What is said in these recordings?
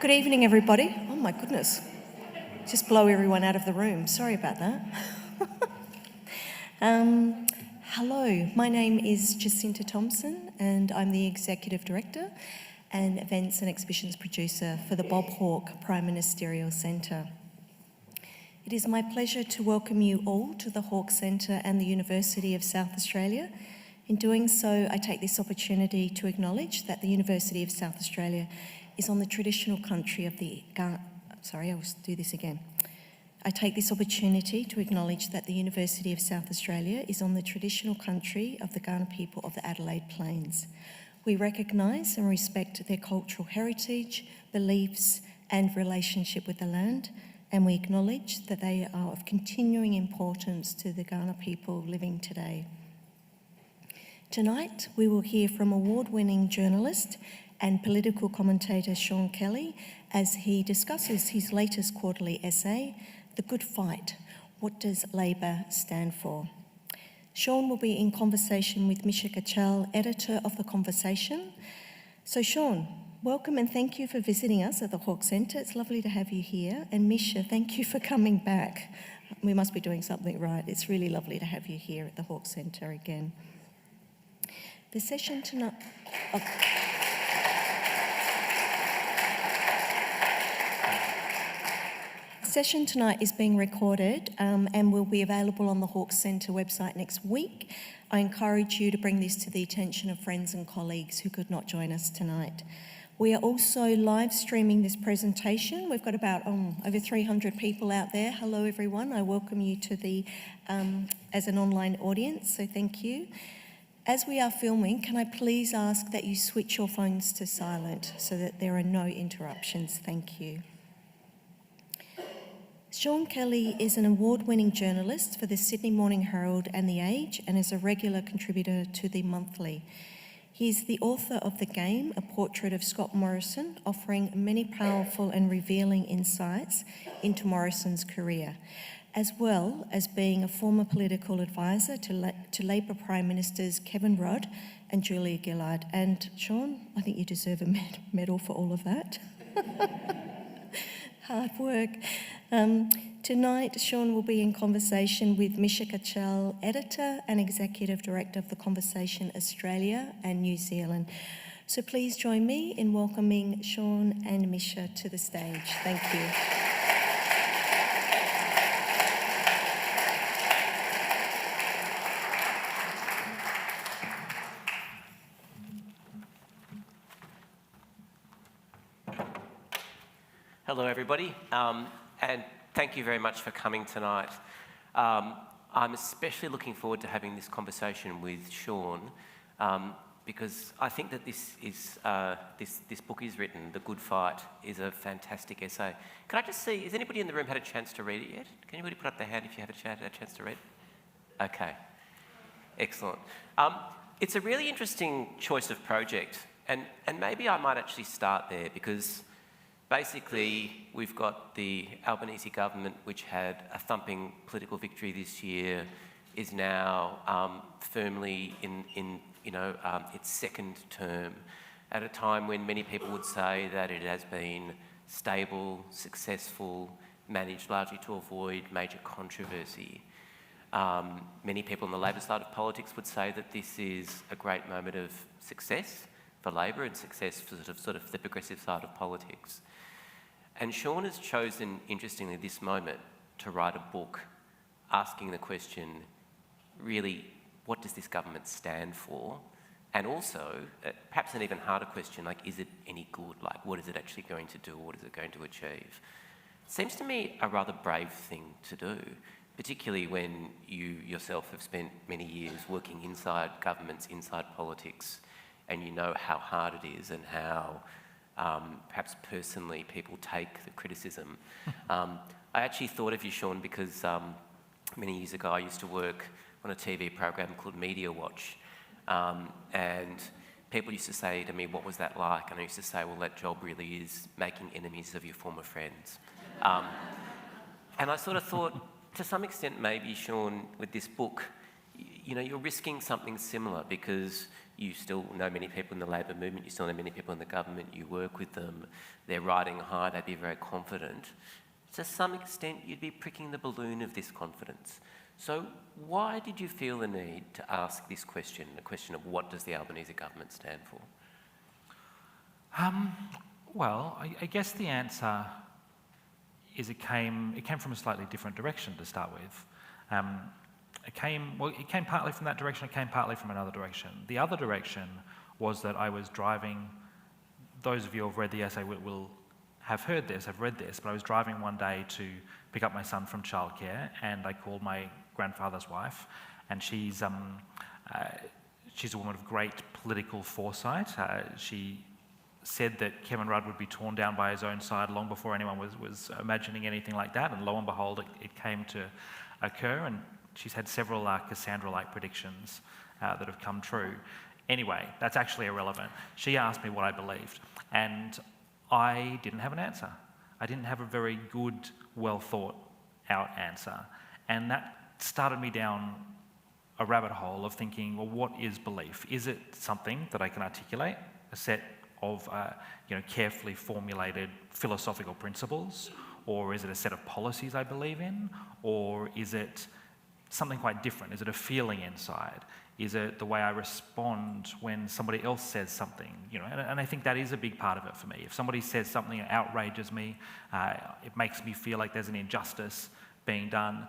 Good evening, everybody. Oh my goodness, just blow everyone out of the room. Sorry about that. Hello, my name is Jacinta Thompson and I'm the Executive Director and Events and Exhibitions Producer for the Bob Hawke Prime Ministerial Centre. It is my pleasure to welcome you all to the Hawke Centre and the University of South Australia. In doing so, I take this opportunity to acknowledge that the University of South Australia is on the traditional country of the I take this opportunity to acknowledge that the University of South Australia is on the traditional country of the Kaurna people of the Adelaide Plains. We recognise and respect their cultural heritage, beliefs and relationship with the land, and we acknowledge that they are of continuing importance to the Kaurna people living today. Tonight, we will hear from award-winning journalist and political commentator Sean Kelly as he discusses his latest quarterly essay, The Good Fight, What Does Labor Stand For? Sean will be in conversation with Misha Ketchell, editor of The Conversation. So Sean, welcome and thank you for visiting us at the Hawke Centre. It's lovely to have you here. And Misha, thank you for coming back. We must be doing something right. It's really lovely to have you here at the Hawke Centre again. The session tonight... session tonight is being recorded and will be available on the Hawke Centre website next week. I encourage you to bring this to the attention of friends and colleagues who could not join us tonight. We are also live streaming this presentation. We've got about over 300 people out there. Hello everyone, I welcome you to the as an online audience, so thank you. As we are filming, can I please ask that you switch your phones to silent so that there are no interruptions? Thank you. Sean Kelly is an award-winning journalist for the Sydney Morning Herald and The Age and is a regular contributor to The Monthly. He is the author of The Game, a portrait of Scott Morrison, offering many powerful and revealing insights into Morrison's career, as well as being a former political advisor to Labor Prime Ministers Kevin Rudd and Julia Gillard. And Sean, I think you deserve a medal for all of that. Hard work. Tonight, Sean will be in conversation with Misha Ketchell, editor and executive director of The Conversation Australia and New Zealand. So please join me in welcoming Sean and Misha to the stage. Thank you. Hello everybody, and thank you very much for coming tonight. I'm especially looking forward to having this conversation with Sean because I think that this book he's written, The Good Fight, is a fantastic essay. Can I just see, has anybody in the room had a chance to read it yet? Can anybody put up their hand if you had a chance to read it? Okay, excellent. It's a really interesting choice of project, and maybe I might actually start there because basically, we've got the Albanese Government, which had a thumping political victory this year, is now firmly in its second term, at a time when many people would say that it has been stable, successful, managed largely to avoid major controversy. Many people on the Labor side of politics would say that this is a great moment of success for Labor and success for sort of the progressive side of politics. And Sean has chosen, interestingly, this moment to write a book asking the question, really, what does this government stand for? And also, perhaps an even harder question, like, is it any good? Like, what is it actually going to do? What is it going to achieve? Seems to me a rather brave thing to do, particularly when you yourself have spent many years working inside governments, inside politics, and you know how hard it is and how perhaps personally people take the criticism. I actually thought of you, Sean, because many years ago I used to work on a TV program called Media Watch, and people used to say to me, what was that like? And I used to say, well, that job really is making enemies of your former friends. And I sort of thought, to some extent maybe, Sean, with this book, you're risking something similar because you still know many people in the Labor movement, you still know many people in the government, you work with them, they're riding high, they'd be very confident. To some extent, you'd be pricking the balloon of this confidence. So why did you feel the need to ask this question, the question of what does the Albanese government stand for? Well, I guess the answer is it came from a slightly different direction to start with. It came partly from that direction, it came partly from another direction. The other direction was that I was driving, those of you who have read the essay will have heard this, have read this, but I was driving one day to pick up my son from childcare, and I called my grandfather's wife, and she's a woman of great political foresight. She said that Kevin Rudd would be torn down by his own side long before anyone was imagining anything like that, and lo and behold, it came to occur, and she's had several Cassandra-like predictions that have come true. Anyway, that's actually irrelevant. She asked me what I believed, and I didn't have an answer. I didn't have a very good, well-thought-out answer, and that started me down a rabbit hole of thinking, well, what is belief? Is it something that I can articulate, a set of carefully formulated philosophical principles, or is it a set of policies I believe in, or is it something quite different? Is it a feeling inside? Is it the way I respond when somebody else says something? And I think that is a big part of it for me. If somebody says something that outrages me, it makes me feel like there's an injustice being done,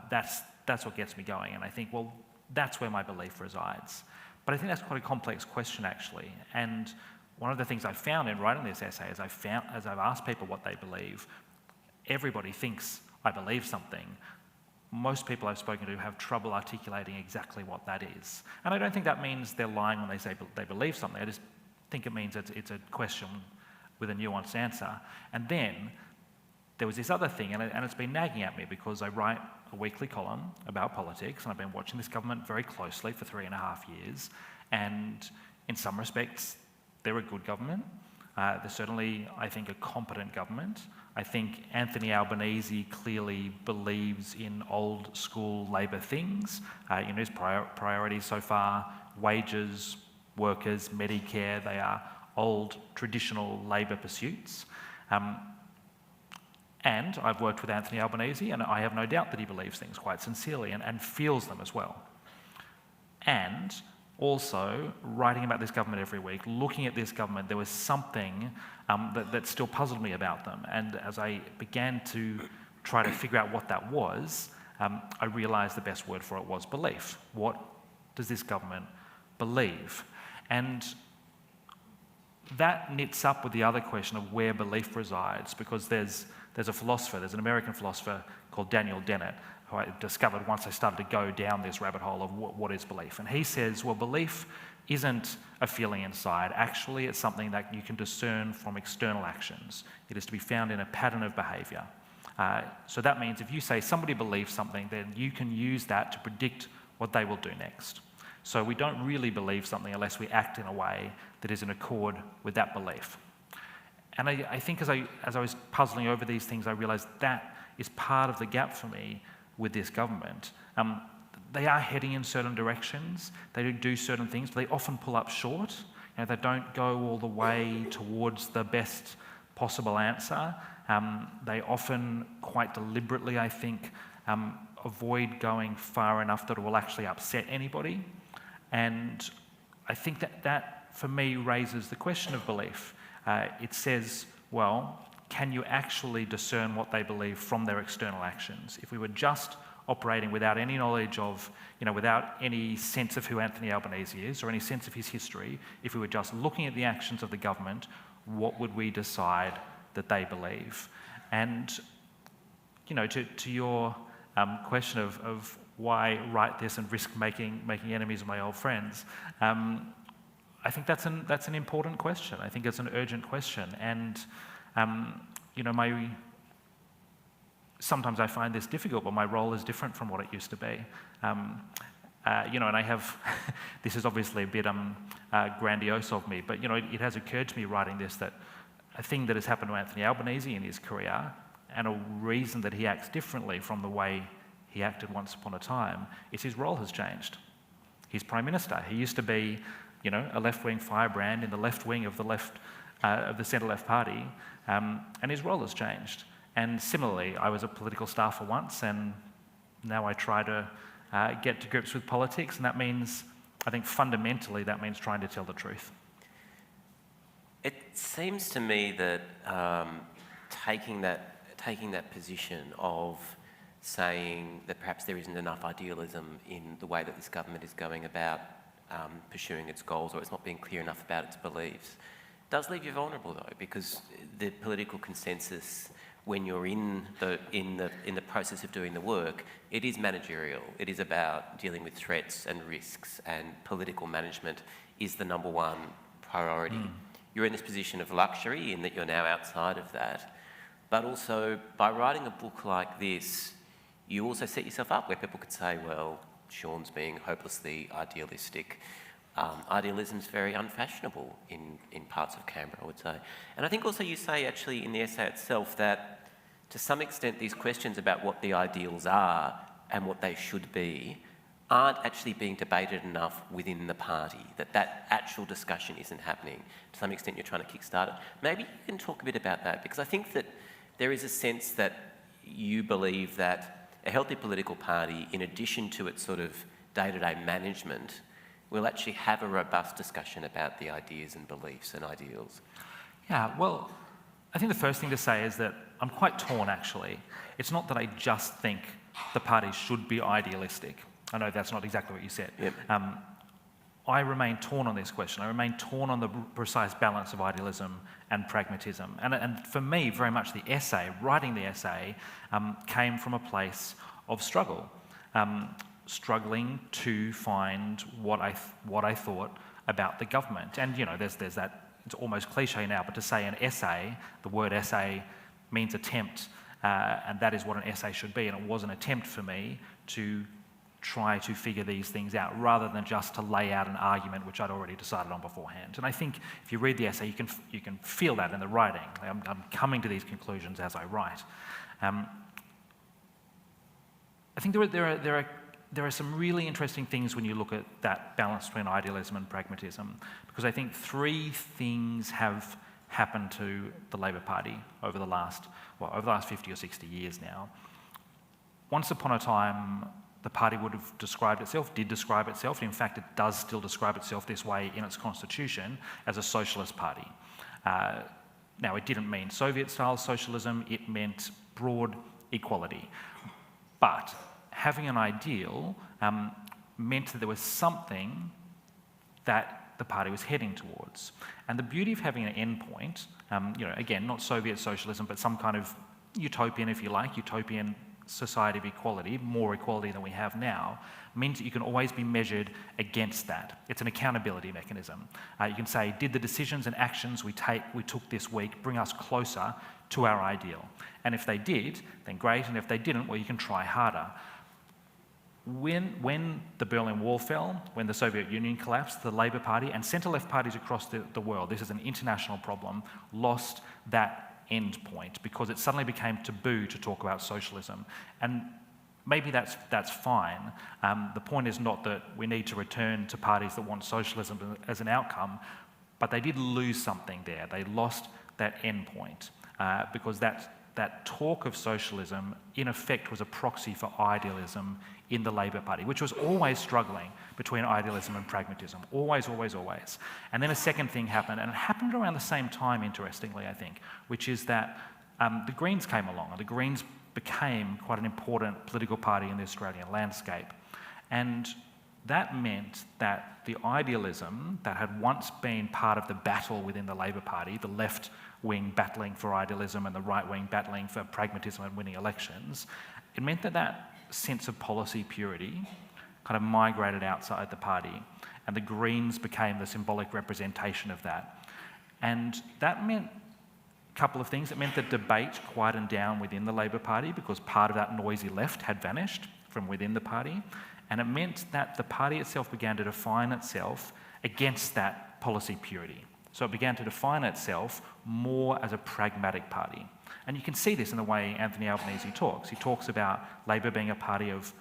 that's what gets me going. And I think, well, that's where my belief resides. But I think that's quite a complex question, actually. And one of the things I found in writing this essay is as I've asked people what they believe, everybody thinks I believe something. Most people I've spoken to have trouble articulating exactly what that is. And I don't think that means they're lying when they say they believe something. I just think it means it's a question with a nuanced answer. And then there was this other thing, and it's been nagging at me because I write a weekly column about politics, and I've been watching this government very closely for 3.5 years. And in some respects, they're a good government. They're certainly, I think, a competent government. I think Anthony Albanese clearly believes in old school Labor things. His priorities so far, wages, workers, Medicare, they are old traditional Labor pursuits. And I've worked with Anthony Albanese, and I have no doubt that he believes things quite sincerely and feels them as well. And also, writing about this government every week, looking at this government, there was something that still puzzled me about them. And as I began to try to figure out what that was, I realised the best word for it was belief. What does this government believe? And that knits up with the other question of where belief resides, because there's a philosopher, there's an American philosopher called Daniel Dennett, who I discovered once I started to go down this rabbit hole of what is belief. And he says, well, belief isn't a feeling inside. Actually, it's something that you can discern from external actions. It is to be found in a pattern of behaviour. So that means if you say somebody believes something, then you can use that to predict what they will do next. So we don't really believe something unless we act in a way that is in accord with that belief. And I think as I was puzzling over these things, I realised that is part of the gap for me with this government. They are heading in certain directions, they do certain things, but they often pull up short. They don't go all the way towards the best possible answer. They often, quite deliberately, I think, avoid going far enough that it will actually upset anybody. And I think that for me, raises the question of belief. It says, well, can you actually discern what they believe from their external actions? If we were just operating without any knowledge of, without any sense of who Anthony Albanese is or any sense of his history, if we were just looking at the actions of the government, what would we decide that they believe? And, to your question of why write this and risk making enemies of my old friends, I think that's an important question. I think it's an urgent question. And, sometimes I find this difficult, but my role is different from what it used to be. And I have, this is obviously a bit grandiose of me, but, it has occurred to me writing this that a thing that has happened to Anthony Albanese in his career, and a reason that he acts differently from the way he acted once upon a time, is his role has changed. He's Prime Minister. He used to be, a left-wing firebrand in the left wing of the centre-left party, and his role has changed. And similarly, I was a political staffer once, and now I try to get to grips with politics, and that means, I think fundamentally, that means trying to tell the truth. It seems to me that taking that position of saying that perhaps there isn't enough idealism in the way that this government is going about pursuing its goals, or it's not being clear enough about its beliefs, does leave you vulnerable, though, because the political consensus, when you're in the process of doing the work, it is managerial. It is about dealing with threats and risks, and political management is the number one priority. You're in this position of luxury in that you're now outside of that, but also by writing a book like this, you also set yourself up where people could say, well, Sean's being hopelessly idealistic. Idealism's very unfashionable in parts of Canberra, I would say. And I think also you say actually in the essay itself that to some extent these questions about what the ideals are and what they should be aren't actually being debated enough within the party, that actual discussion isn't happening. To some extent you're trying to kickstart it. Maybe you can talk a bit about that, because I think that there is a sense that you believe that a healthy political party, in addition to its sort of day-to-day management, will actually have a robust discussion about the ideas and beliefs and ideals. Yeah, well, I think the first thing to say is that I'm quite torn, actually. It's not that I just think the party should be idealistic. I know that's not exactly what you said. Yep. I remain torn on this question. I remain torn on the precise balance of idealism and pragmatism. And for me, very much the essay, writing the essay, came from a place of struggle. Struggling to find what I thought about the government. And, there's that, it's almost cliche now, but to say an essay, the word essay means attempt, and that is what an essay should be. And it was an attempt for me to try to figure these things out rather than just to lay out an argument which I'd already decided on beforehand. And I think if you read the essay, you can feel that in the writing. I'm coming to these conclusions as I write. I think there are some really interesting things when you look at that balance between idealism and pragmatism, because I think three things have happened to the Labor Party over the last 50 or 60 years now. Once upon a time, the party did describe itself, in fact it does still describe itself this way in its constitution, as a socialist party. Now it didn't mean Soviet-style socialism, it meant broad equality. But having an ideal meant that there was something that the party was heading towards. And the beauty of having an endpoint, again, not Soviet socialism, but some kind of utopian, if you like, utopian society of equality, more equality than we have now, means that you can always be measured against that. It's an accountability mechanism. You can say, did the decisions and actions we took this week bring us closer to our ideal? And if they did, then great, and if they didn't, well, you can try harder. When the Berlin Wall fell, when the Soviet Union collapsed, the Labor Party and centre-left parties across the world, this is an international problem, lost that end point because it suddenly became taboo to talk about socialism. And maybe that's fine. The point is not that we need to return to parties that want socialism as an outcome, but they did lose something there. They lost that end point because that talk of socialism, in effect, was a proxy for idealism in the Labor Party, which was always struggling between idealism and pragmatism. Always, always, always. And then a second thing happened, and it happened around the same time, interestingly, I think, which is that the Greens came along, and the Greens became quite an important political party in the Australian landscape. And that meant that the idealism that had once been part of the battle within the Labor Party, the left wing battling for idealism and the right wing battling for pragmatism and winning elections, it meant that sense of policy purity kind of migrated outside the party, and the Greens became the symbolic representation of that. And that meant a couple of things. It meant that debate quietened down within the Labor Party because part of that noisy left had vanished from within the party, and it meant that the party itself began to define itself against that policy purity. So it began to define itself more as a pragmatic party. And you can see this in the way Anthony Albanese talks. He talks about Labor being a party of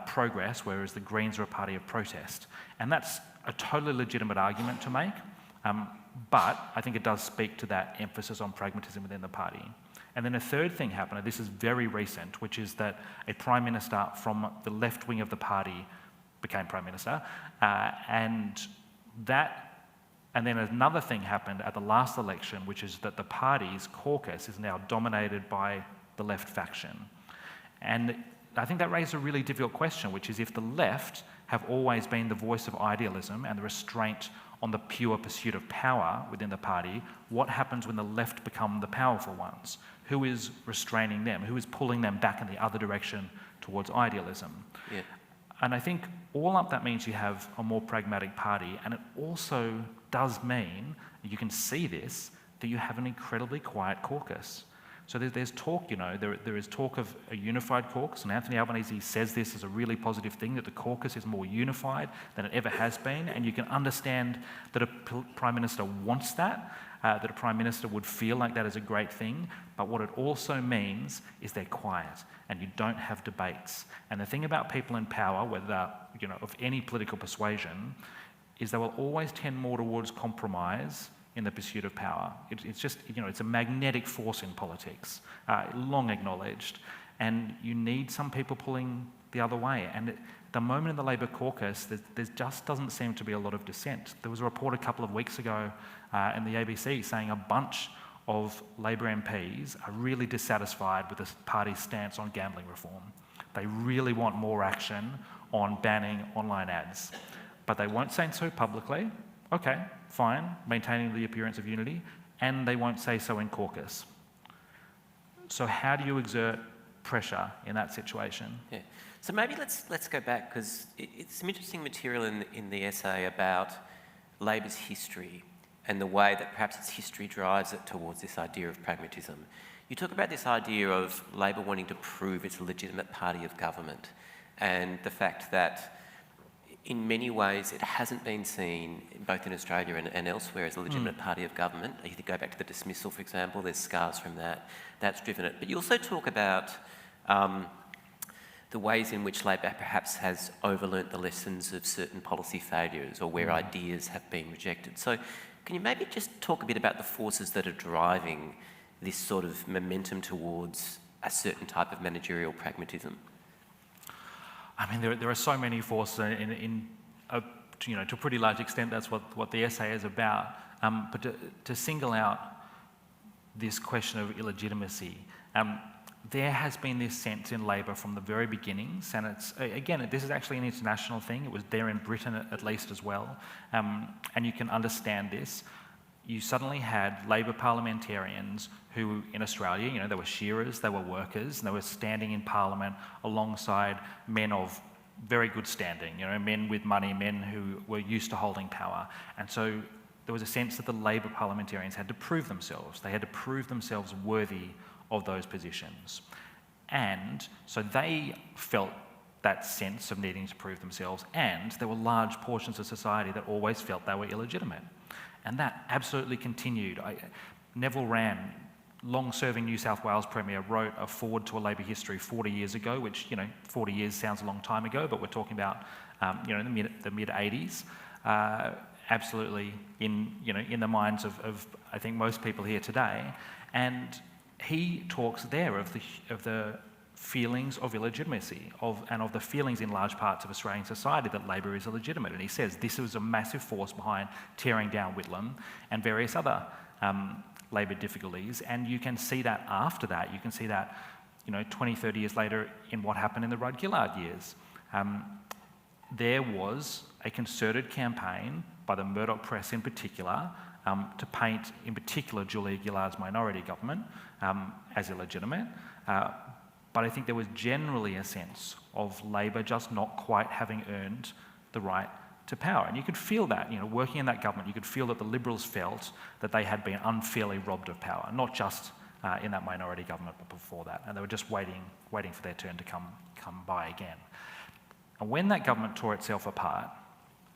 progress, whereas the Greens are a party of protest. And that's a totally legitimate argument to make, but I think it does speak to that emphasis on pragmatism within the party. And then a third thing happened, and this is very recent, which is that a Prime Minister from the left wing of the party became Prime Minister, and then another thing happened at the last election, which is that the party's caucus is now dominated by the left faction. And I think that raises a really difficult question, which is if the left have always been the voice of idealism and the restraint on the pure pursuit of power within the party, what happens when the left become the powerful ones? Who is restraining them? Who is pulling them back in the other direction towards idealism? Yeah. And I think all up that means you have a more pragmatic party, and it also does mean, you can see this, that you have an incredibly quiet caucus. So there's talk, there is talk of a unified caucus, and Anthony Albanese says this as a really positive thing, that the caucus is more unified than it ever has been, and you can understand that a Prime Minister wants that, that a Prime Minister would feel like that is a great thing, but what it also means is they're quiet, and you don't have debates. And the thing about people in power, whether of any political persuasion, is they will always tend more towards compromise in the pursuit of power. It's just, it's a magnetic force in politics, long acknowledged, and you need some people pulling the other way. And at the moment in the Labor caucus, there just doesn't seem to be a lot of dissent. There was a report a couple of weeks ago in the ABC saying a bunch of Labor MPs are really dissatisfied with the party's stance on gambling reform. They really want more action on banning online ads, but they won't say so publicly. Okay, fine, maintaining the appearance of unity, and they won't say so in caucus. So how do you exert pressure in that situation? Yeah. So maybe let's go back, because it's some interesting material in the essay about Labor's history and the way that perhaps its history drives it towards this idea of pragmatism. You talk about this idea of Labor wanting to prove it's a legitimate party of government, and the fact that in many ways, it hasn't been seen, both in Australia and elsewhere, as a legitimate party of government. You could go back to the dismissal, for example. There's scars from that. That's driven it. But you also talk about the ways in which Labor perhaps has overlearnt the lessons of certain policy failures, or where ideas have been rejected. So can you maybe just talk a bit about the forces that are driving this sort of momentum towards a certain type of managerial pragmatism? I mean, there are so many forces to a pretty large extent. That's what the essay is about. But to single out this question of illegitimacy, there has been this sense in Labor from the very beginnings, and this is actually an international thing. It was there in Britain at least as well, and you can understand this. You suddenly had Labor parliamentarians who, in Australia, they were shearers, they were workers, and they were standing in Parliament alongside men of very good standing, men with money, men who were used to holding power. And so there was a sense that the Labor parliamentarians had to prove themselves. They had to prove themselves worthy of those positions. And so they felt that sense of needing to prove themselves, and there were large portions of society that always felt they were illegitimate. And that absolutely continued. Neville Wran, long-serving New South Wales Premier, wrote a foreword to a Labor history 40 years ago, which, 40 years sounds a long time ago, but we're talking about, the mid-80s. Absolutely in the minds of I think most people here today. And he talks there of the feelings of illegitimacy, and of the feelings in large parts of Australian society that Labor is illegitimate. And he says this was a massive force behind tearing down Whitlam and various other Labor difficulties. And you can see that after that. You can see that 20, 30 years later in what happened in the Rudd-Gillard years. There was a concerted campaign by the Murdoch press in particular to paint, in particular, Julia Gillard's minority government as illegitimate. But I think there was generally a sense of Labor just not quite having earned the right to power. And you could feel that, working in that government, you could feel that the Liberals felt that they had been unfairly robbed of power, not just in that minority government, but before that. And they were just waiting for their turn to come by again. And when that government tore itself apart,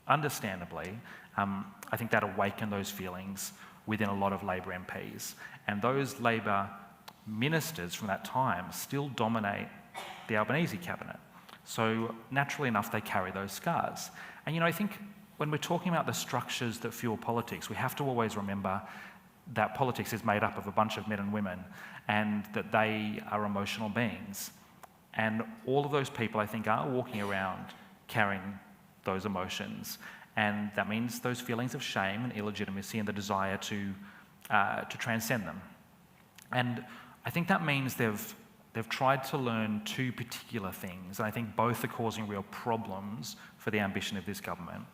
understandably, I think that awakened those feelings within a lot of Labor MPs. And those Labor ministers from that time still dominate the Albanese cabinet. So naturally enough, they carry those scars. And I think when we're talking about the structures that fuel politics, we have to always remember that politics is made up of a bunch of men and women, and that they are emotional beings. And all of those people, I think, are walking around carrying those emotions. And that means those feelings of shame and illegitimacy and the desire to transcend them. And I think that means they've tried to learn two particular things, and I think both are causing real problems for the ambition of this government.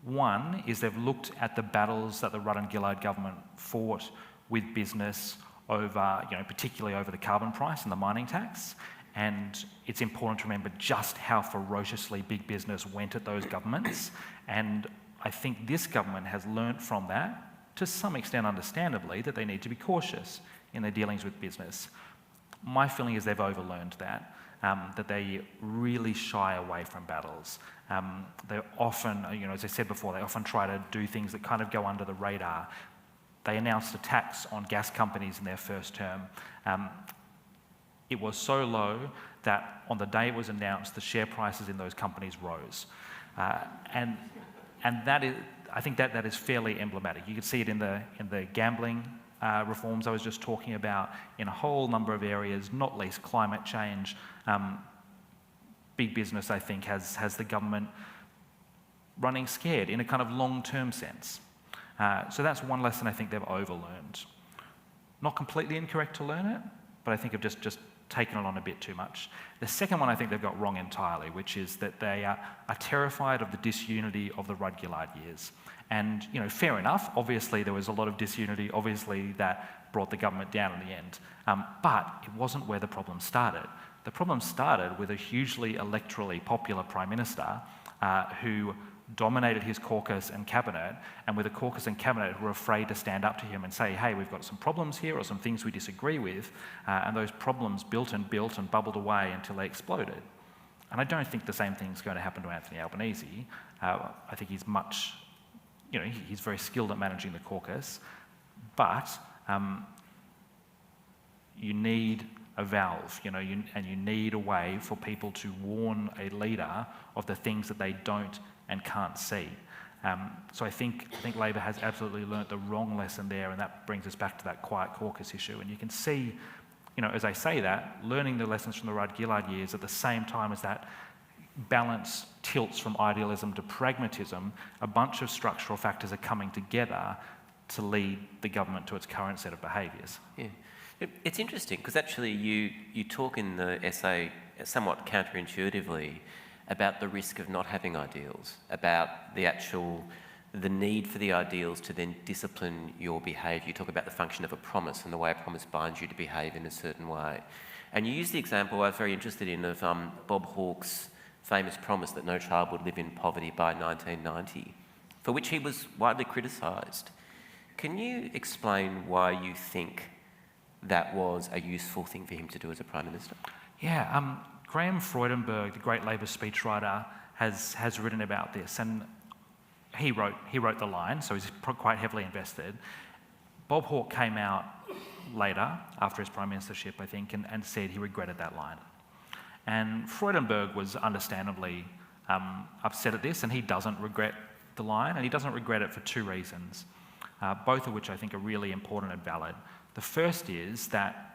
One is they've looked at the battles that the Rudd and Gillard government fought with business over, particularly over the carbon price and the mining tax. And it's important to remember just how ferociously big business went at those governments. And I think this government has learnt from that, to some extent understandably, that they need to be cautious in their dealings with business. My feeling is they've overlearned that, that they really shy away from battles. They often, as I said before, they often try to do things that kind of go under the radar. They announced a tax on gas companies in their first term. It was so low that on the day it was announced, the share prices in those companies rose. And that is, I think that is fairly emblematic. You can see it in the gambling reforms I was just talking about, in a whole number of areas, not least climate change. Big business, I think, has the government running scared in a kind of long-term sense. So that's one lesson I think they've overlearned. Not completely incorrect to learn it, but I think have just taken it on a bit too much. The second one I think they've got wrong entirely, which is that they are terrified of the disunity of the Rudd-Gillard years. And, fair enough, obviously there was a lot of disunity, obviously that brought the government down in the end. But it wasn't where the problem started. The problem started with a hugely electorally popular Prime Minister who dominated his caucus and cabinet, and with a caucus and cabinet who were afraid to stand up to him and say, hey, we've got some problems here or some things we disagree with, and those problems built and bubbled away until they exploded. And I don't think the same thing's going to happen to Anthony Albanese. I think he's much, he's very skilled at managing the caucus, but you need a valve, and you need a way for people to warn a leader of the things that they don't and can't see. So I think Labor has absolutely learnt the wrong lesson there, and that brings us back to that quiet caucus issue. And you can see, as I say that, learning the lessons from the Rudd-Gillard years at the same time as that balance tilts from idealism to pragmatism, a bunch of structural factors are coming together to lead the government to its current set of behaviours. Yeah. It's interesting, because actually you talk in the essay somewhat counterintuitively about the risk of not having ideals, about the need for the ideals to then discipline your behaviour. You talk about the function of a promise and the way a promise binds you to behave in a certain way. And you use the example I was very interested in of Bob Hawke's famous promise that no child would live in poverty by 1990, for which he was widely criticised. Can you explain why you think that was a useful thing for him to do as a Prime Minister? Yeah, Graham Freudenberg, the great Labor speechwriter, has written about this, and he wrote the line, so he's quite heavily invested. Bob Hawke came out later, after his Prime Ministership, I think, and said he regretted that line. And Freudenberg was understandably upset at this, and he doesn't regret the line, and he doesn't regret it for two reasons, both of which I think are really important and valid. The first is that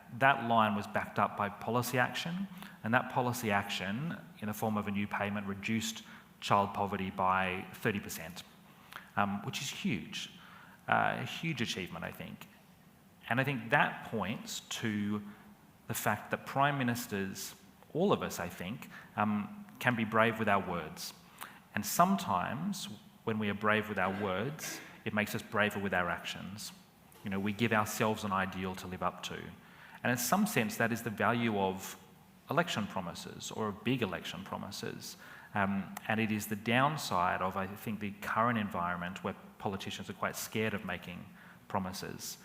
line was backed up by policy action, and that policy action, in the form of a new payment, reduced child poverty by 30%, which is huge, a huge achievement, I think. And I think that points to the fact that Prime Ministers, all of us, I think, can be brave with our words. And sometimes, when we are brave with our words, it makes us braver with our actions. We give ourselves an ideal to live up to. And in some sense, that is the value of election promises, or of big election promises. And it is the downside of, I think, the current environment where politicians are quite scared of making promises,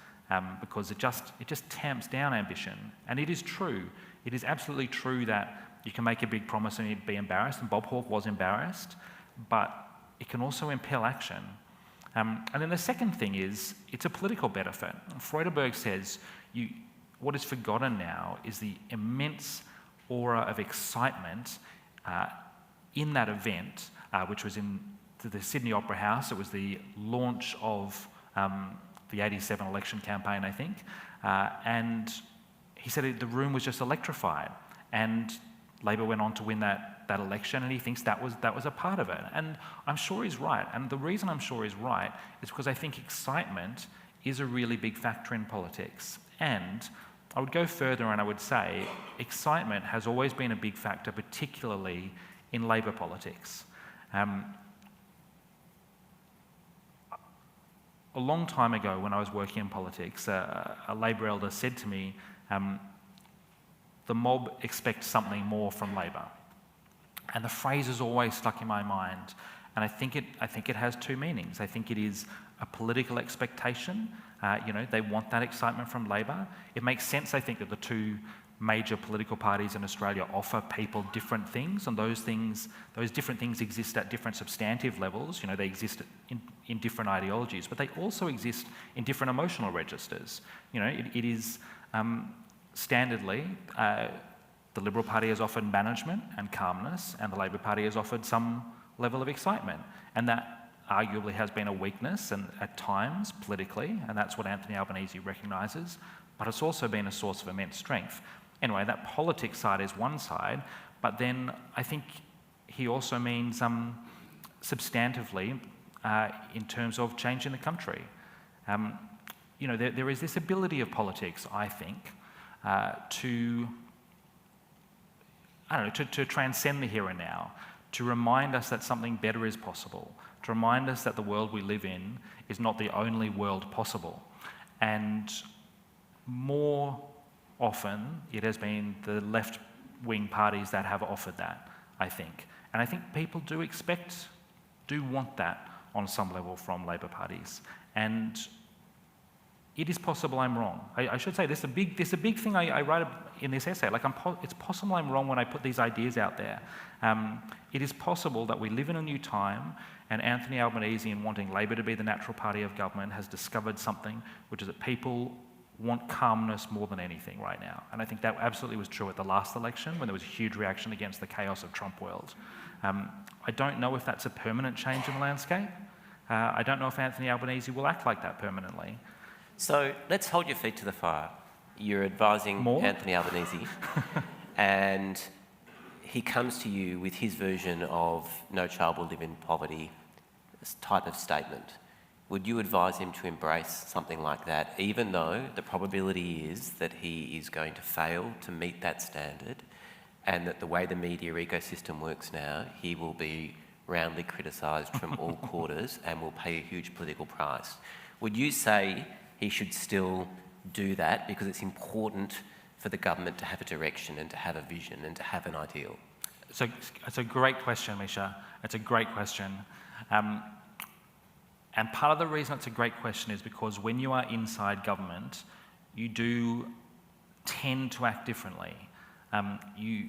because it just tamps down ambition. And it is true. It is absolutely true that you can make a big promise and you'd be embarrassed, and Bob Hawke was embarrassed, but it can also impel action. And then the second thing is, it's a political benefit. Freudenberg says, what is forgotten now is the immense aura of excitement in that event, which was in the Sydney Opera House, it was the launch of the 87 election campaign, I think, and he said the room was just electrified, and Labor went on to win that election, and he thinks that was a part of it. And I'm sure he's right. And the reason I'm sure he's right is because I think excitement is a really big factor in politics. And I would go further and I would say excitement has always been a big factor, particularly in Labor politics. A long time ago, when I was working in politics, a Labor elder said to me, the mob expects something more from Labor. And the phrase has always stuck in my mind. And I think it has two meanings. I think it is a political expectation. They want that excitement from Labor. It makes sense, I think, that the two major political parties in Australia offer people different things, and those different things exist at different substantive levels. They exist in different ideologies, but they also exist in different emotional registers. It is standardly, the Liberal Party has offered management and calmness, and the Labor Party has offered some level of excitement, and that arguably has been a weakness and at times politically, and that's what Anthony Albanese recognises, but it's also been a source of immense strength. Anyway, that politics side is one side, but then I think he also means substantively in terms of changing the country. There is this ability of politics, I think, to transcend the here and now, to remind us that something better is possible, to remind us that the world we live in is not the only world possible. And more often, it has been the left-wing parties that have offered that, I think. And I think people do want that on some level from Labor parties. And it is possible I'm wrong. I should say, there's a big thing I write in this essay. It's possible I'm wrong when I put these ideas out there. It is possible that we live in a new time, and Anthony Albanese, in wanting Labor to be the natural party of government, has discovered something, which is that people want calmness more than anything right now. And I think that absolutely was true at the last election, when there was a huge reaction against the chaos of Trump world. I don't know if that's a permanent change in the landscape. I don't know if Anthony Albanese will act like that permanently. So let's hold your feet to the fire. You're advising Anthony Albanese, and he comes to you with his version of no child will live in poverty, this type of statement. Would you advise him to embrace something like that, even though the probability is that he is going to fail to meet that standard, and that the way the media ecosystem works now, he will be roundly criticised from all quarters and will pay a huge political price? Would you say he should still do that because it's important for the government to have a direction and to have a vision and to have an ideal? So it's a great question, Misha. It's a great question. And part of the reason it's a great question is because when you are inside government, you do tend to act differently. As you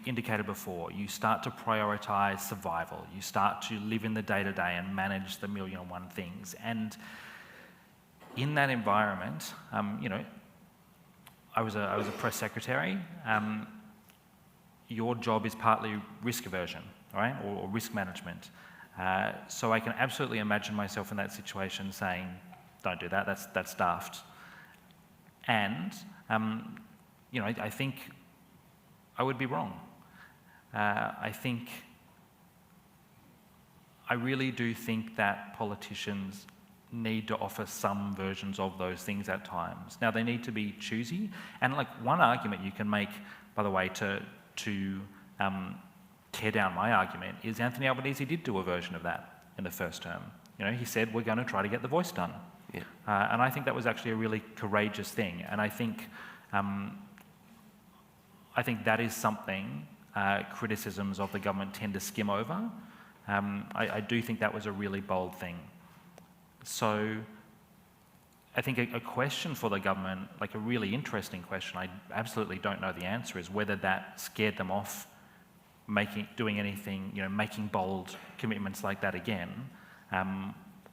indicated before, you start to prioritise survival. You start to live in the day-to-day and manage the million and one things. And in that environment, I was a press secretary. Your job is partly risk aversion, right, or risk management. So I can absolutely imagine myself in that situation saying, "Don't do that. That's daft." And I think I would be wrong. I really do think that politicians need to offer some versions of those things at times. Now, they need to be choosy. And one argument you can make, by the way, to tear down my argument is Anthony Albanese did do a version of that in the first term. He said, we're going to try to get the voice done. Yeah. And I think that was actually a really courageous thing. And I think that is something criticisms of the government tend to skim over. I do think that was a really bold thing. So I think a question for the government, a really interesting question, I absolutely don't know the answer, is whether that scared them off doing anything, making bold commitments like that again,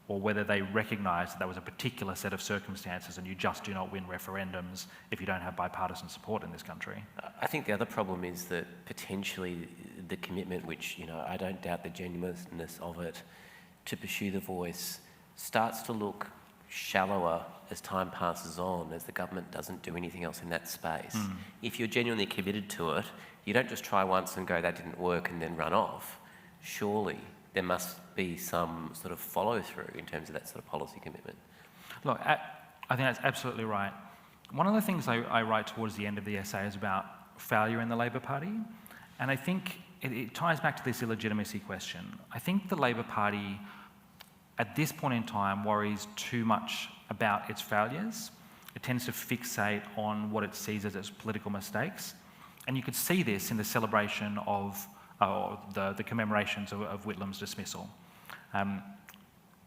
or whether they recognised that was a particular set of circumstances and you just do not win referendums if you don't have bipartisan support in this country. I think the other problem is that potentially the commitment, which, I don't doubt the genuineness of it, to pursue the voice, starts to look shallower as time passes on, as the government doesn't do anything else in that space. If you're genuinely committed to it, you don't just try once and go, that didn't work, and then run off. Surely there must be some sort of follow-through in terms of that sort of policy commitment. Look, I think that's absolutely right. One of the things I write towards the end of the essay is about failure in the Labor Party, and I think it ties back to this illegitimacy question. I think the Labor Party, at this point in time, worries too much about its failures. It tends to fixate on what it sees as its political mistakes, and you could see this in the celebration of the commemorations of Whitlam's dismissal.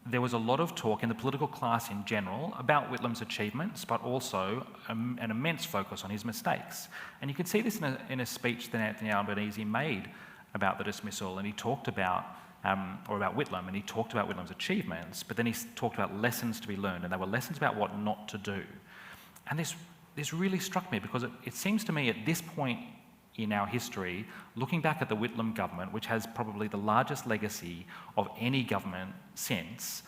There was a lot of talk in the political class in general about Whitlam's achievements, but also an immense focus on his mistakes. And you could see this in a speech that Anthony Albanese made about the dismissal, and he talked about, about Whitlam, and he talked about Whitlam's achievements, but then he talked about lessons to be learned, and they were lessons about what not to do. And this really struck me, because it seems to me at this point in our history, looking back at the Whitlam government, which has probably the largest legacy of any government since,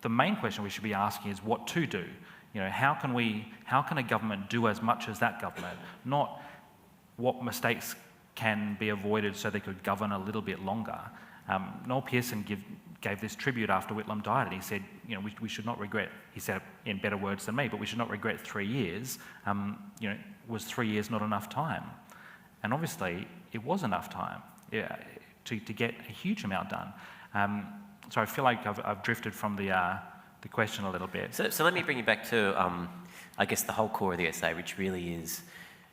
the main question we should be asking is what to do. How can a government do as much as that government? Not what mistakes can be avoided so they could govern a little bit longer. Noel Pearson gave this tribute after Whitlam died, and he said, we should not regret, he said it in better words than me, but we should not regret 3 years. Was 3 years not enough time? And obviously, it was enough time to get a huge amount done. So I feel like I've drifted from the question a little bit. So let me bring you back to, I guess, the whole core of the essay, which really is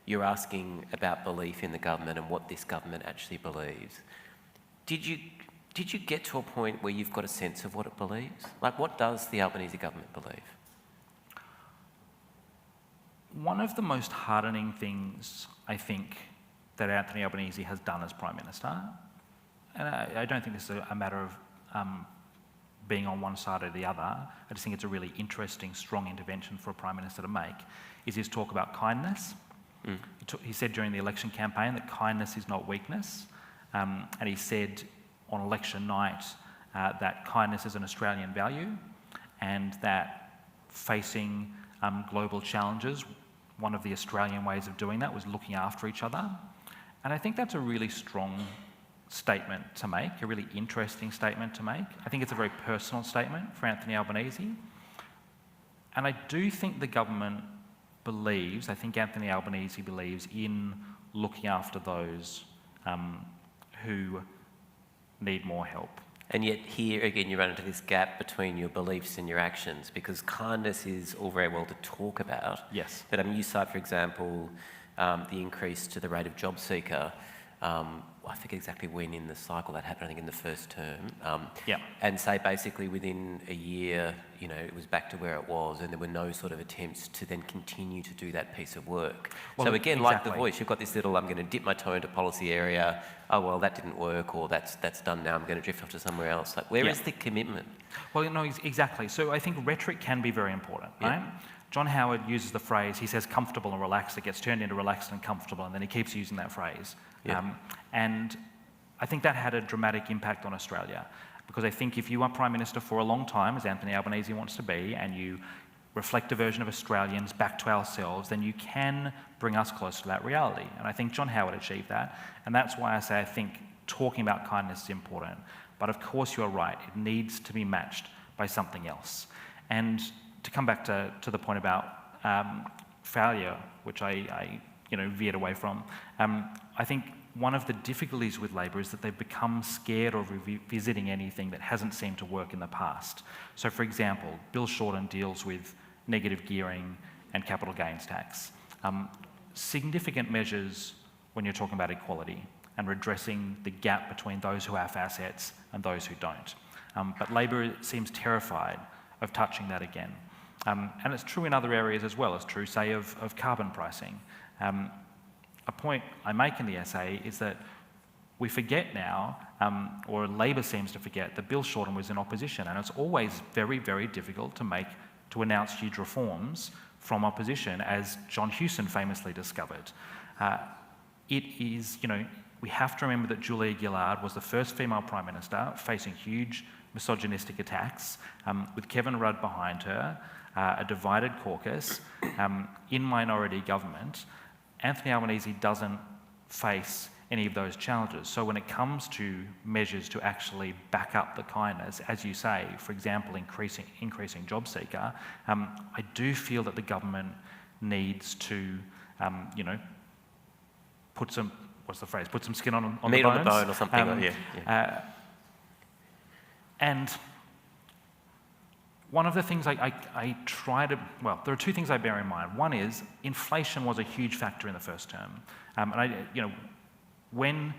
you're asking about belief in the government and what this government actually believes. Did you get to a point where you've got a sense of what it believes? Like, what does the Albanese government believe? One of the most hardening things, I think, that Anthony Albanese has done as Prime Minister, and I don't think this is a matter of being on one side or the other, I just think it's a really interesting, strong intervention for a Prime Minister to make, is his talk about kindness. He said during the election campaign that kindness is not weakness, and he said on election night that kindness is an Australian value, and that facing global challenges, one of the Australian ways of doing that was looking after each other. And I think that's a really strong statement to make, a really interesting statement to make. I think it's a very personal statement for Anthony Albanese. And I do think the government believes, I think Anthony Albanese believes in looking after those who need more help. And yet here again you run into this gap between your beliefs and your actions, because kindness is all very well to talk about. Yes. But you cite, for example, the increase to the rate of job seeker. I forget exactly when in the cycle that happened, I think in the first term. And say basically within a year, it was back to where it was, and there were no sort of attempts to then continue to do that piece of work. Well, so again, like The Voice, you've got this little, I'm going to dip my toe into policy area, oh well, that didn't work, or that's done now, I'm going to drift off to somewhere else. Like, where is the commitment? Well, exactly. So I think rhetoric can be very important, right? John Howard uses the phrase, he says comfortable and relaxed, it gets turned into relaxed and comfortable, and then he keeps using that phrase. And I think that had a dramatic impact on Australia, because I think if you are Prime Minister for a long time, as Anthony Albanese wants to be, and you reflect a version of Australians back to ourselves, then you can bring us close to that reality. And I think John Howard achieved that, and that's why I say I think talking about kindness is important. But of course you're right, it needs to be matched by something else. And to come back to the point about failure, which I veered away from, I think one of the difficulties with Labor is that they've become scared of revisiting anything that hasn't seemed to work in the past. So, for example, Bill Shorten deals with negative gearing and capital gains tax. Significant measures when you're talking about equality and redressing the gap between those who have assets and those who don't. But Labor seems terrified of touching that again. And it's true in other areas as well. It's true, say, of carbon pricing. A point I make in the essay is that we forget now, or Labor seems to forget, that Bill Shorten was in opposition, and it's always very, very difficult to announce huge reforms from opposition, as John Hewson famously discovered. It is, we have to remember that Julia Gillard was the first female Prime Minister facing huge misogynistic attacks, with Kevin Rudd behind her, a divided caucus, in minority government. Anthony Albanese doesn't face any of those challenges. So when it comes to measures to actually back up the kindness, as you say, for example, increasing job seeker, I do feel that the government needs to, put some, what's the phrase? Put some skin on the bones. Meat on the bone or something. Yeah. And one of the things I try to, well, there are two things I bear in mind. One is inflation was a huge factor in the first term. When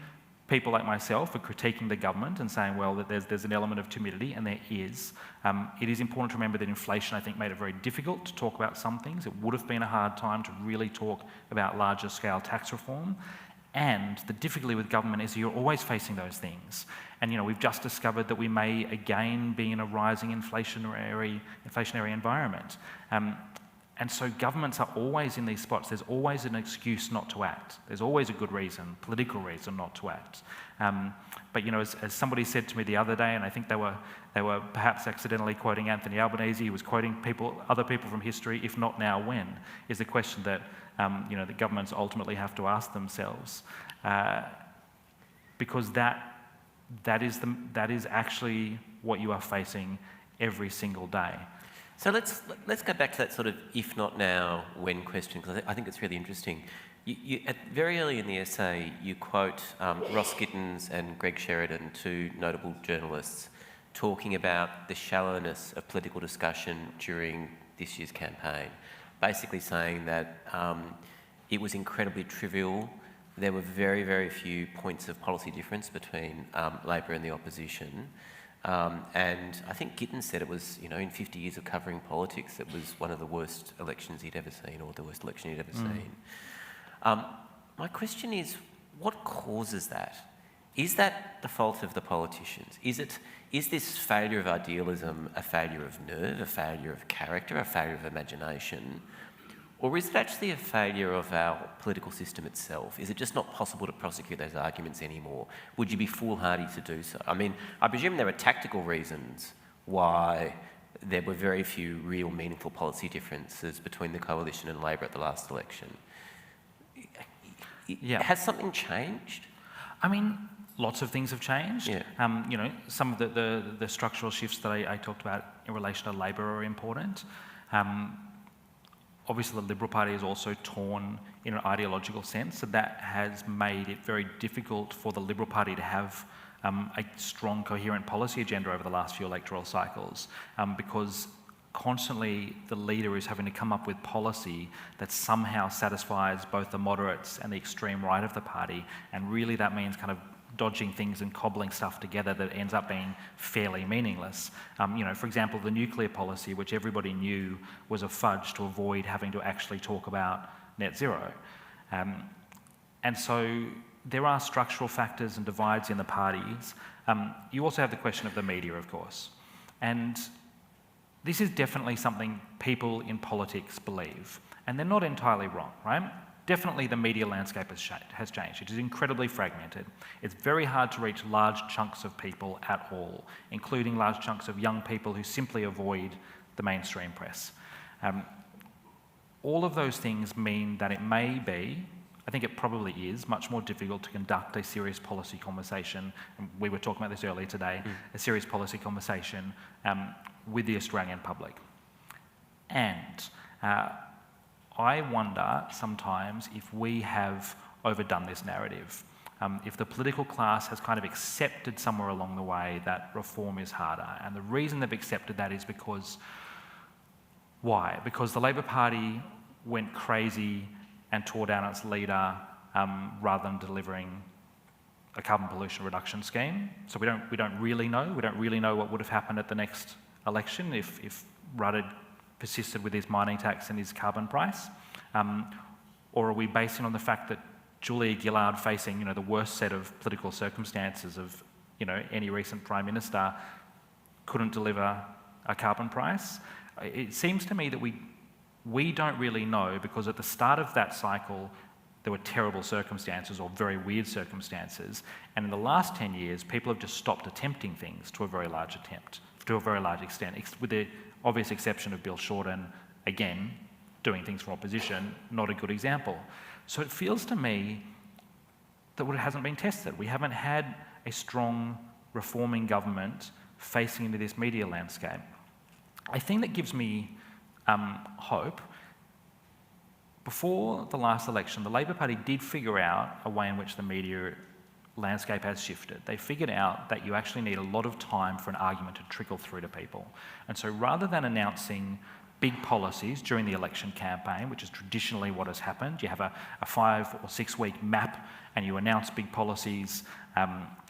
people like myself are critiquing the government and saying, well, that there's an element of timidity, and there is, it is important to remember that inflation, I think, made it very difficult to talk about some things. It would have been a hard time to really talk about larger scale tax reform. And the difficulty with government is you're always facing those things. And we've just discovered that we may again be in a rising inflationary environment. And so governments are always in these spots. There's always an excuse not to act. There's always a good reason, political reason not to act. But as somebody said to me the other day, and I think they were perhaps accidentally quoting Anthony Albanese, he was quoting other people from history, if not now, when, is the question that the governments ultimately have to ask themselves, because that is actually what you are facing every single day. So let's go back to that sort of if not now, when question, because I think it's really interesting. You very early in the essay, you quote Ross Gittins and Greg Sheridan, two notable journalists, talking about the shallowness of political discussion during this year's campaign, basically saying that it was incredibly trivial. There were very, very few points of policy difference between Labor and the opposition. And I think Gittins said it was, in 50 years of covering politics, it was one of the worst elections he'd ever seen, or the worst election he'd ever seen. My question is, what causes that? Is that the fault of the politicians? Is this failure of idealism a failure of nerve, a failure of character, a failure of imagination? Or is it actually a failure of our political system itself? Is it just not possible to prosecute those arguments anymore? Would you be foolhardy to do so? I mean, I presume there are tactical reasons why there were very few real meaningful policy differences between the Coalition and Labor at the last election. Yeah. Has something changed? I mean, lots of things have changed. Yeah. Some of the structural shifts that I talked about in relation to Labor are important. Obviously, the Liberal Party is also torn in an ideological sense, so that has made it very difficult for the Liberal Party to have a strong, coherent policy agenda over the last few electoral cycles, because constantly the leader is having to come up with policy that somehow satisfies both the moderates and the extreme right of the party, and really that means kind of dodging things and cobbling stuff together that ends up being fairly meaningless. For example, the nuclear policy, which everybody knew was a fudge to avoid having to actually talk about net zero. And so there are structural factors and divides in the parties. You also have the question of the media, of course. And this is definitely something people in politics believe. And they're not entirely wrong, right? Definitely the media landscape has changed. It is incredibly fragmented. It's very hard to reach large chunks of people at all, including large chunks of young people who simply avoid the mainstream press. All of those things mean that it may be, I think it probably is, much more difficult to conduct a serious policy conversation, and we were talking about this earlier today, a serious policy conversation with the Australian public. And I wonder sometimes if we have overdone this narrative, if the political class has kind of accepted somewhere along the way that reform is harder. And the reason they've accepted that is because, why? Because the Labor Party went crazy and tore down its leader rather than delivering a carbon pollution reduction scheme. So we don't really know. We don't really know what would have happened at the next election if Rudd had persisted with his mining tax and his carbon price? Or are we basing on the fact that Julia Gillard, facing the worst set of political circumstances of any recent Prime Minister, couldn't deliver a carbon price? It seems to me that we don't really know, because at the start of that cycle, there were terrible circumstances or very weird circumstances. And in the last 10 years, people have just stopped attempting things to a very large extent, with the obvious exception of Bill Shorten, again, doing things from opposition, not a good example. So it feels to me that it hasn't been tested. We haven't had a strong reforming government facing into this media landscape. I think that gives me hope. Before the last election, the Labor Party did figure out a way in which the media landscape has shifted. They figured out that you actually need a lot of time for an argument to trickle through to people. And so rather than announcing big policies during the election campaign, which is traditionally what has happened, you have a 5 or 6 week map and you announce big policies,